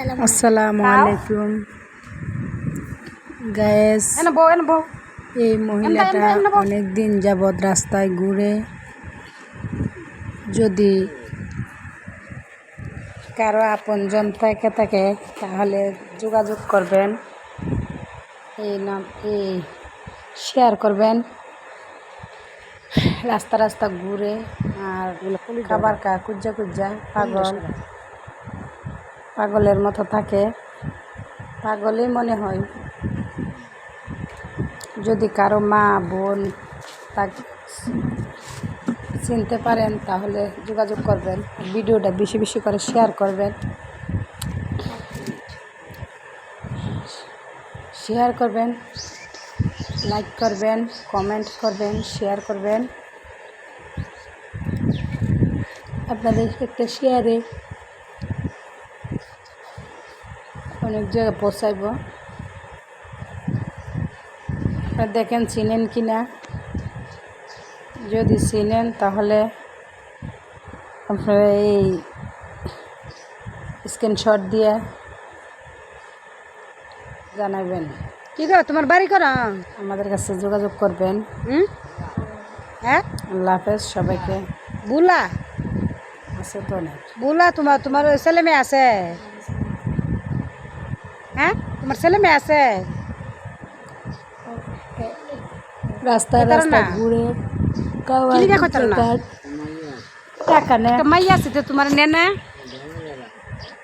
আসসালামু আলাইকুম গায়েস। এই মহিলাটা অনেক দিন যাবৎ রাস্তায় ঘুরে। যদি কারো আপনজন থেকে থাকে তাহলে যোগাযোগ করবেন, এই শেয়ার করবেন। রাস্তা রাস্তা ঘুরে আর খাবার কুজ্জা পাগলের মতো থাকে, পাগলই মনে হয়। যদি কারো মা বোন তাকে চিনতে পারেন তাহলে যোগাযোগ করবেন। ভিডিওটা বেশি বেশি করে শেয়ার করবেন, লাইক করবেন, কমেন্ট করবেন, শেয়ার করবেন। আপনাদের একটা শেয়ারে অনেক জায়গায় পৌঁছাইব। আপনারা দেখেন চিনেন কিনা। যদি চিনেন তাহলে আপনারা এই স্ক্রিনশট দিয়ে জানাবেন। কি করো তোমার বাড়ি করো? আমাদের কাছে যোগাযোগ করবেন। হ্যাঁ, আল্লাহ হাফেজ সবাইকে। বুলা আছে তো অনেক বুলা, তোমার ছেলে মেয়ে আছে? হ্যাঁ, তোমার ছেলে মেয়ে আছে? রাস্তায় রাস্তায় ঘুরে টাকা নেয়। মাইয়া আছে তো তোমার নেনা?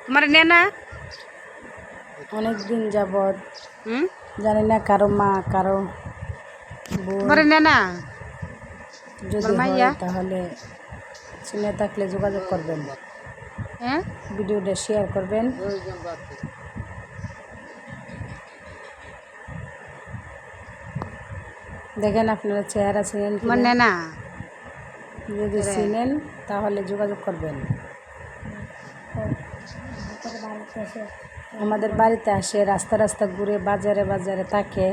তোমার নেনা অনেক দিন যাবৎ জানি না কারো মা কারো বোন। তোমার নেনা যদি হয় তাহলে চিনে থাকলে যোগাযোগ করবেন। হ্যাঁ, ভিডিওটা শেয়ার করবেন। দেখেন আপনারা চেহারা চিনেন তোমার কিনা। নেনা যদি চিনেন তাহলে যোগাযোগ করবেন। আমাদের বাড়িতে আসে, রাস্তা রাস্তা ঘুরে, বাজারে বাজারে থাকে,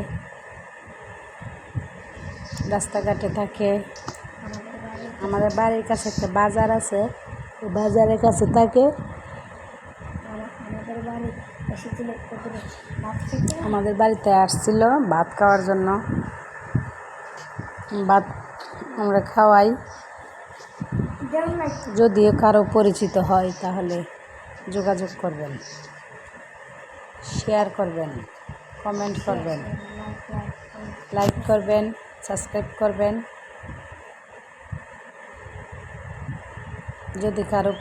রাস্তাঘাটে থাকে। আমাদের বাড়ির কাছে একটা বাজার আছে, ওই বাজারের কাছে থাকে। আমাদের বাড়িতে আসছিল ভাত খাওয়ার জন্য। ভাত আমরা খাওয়াই। যদি কারো পরিচিত হয় তাহলে যোগাযোগ করবেন, শেয়ার করবেন, কমেন্ট করবেন, লাইক করবেন, সাবস্ক্রাইব করবেন। যদি কারো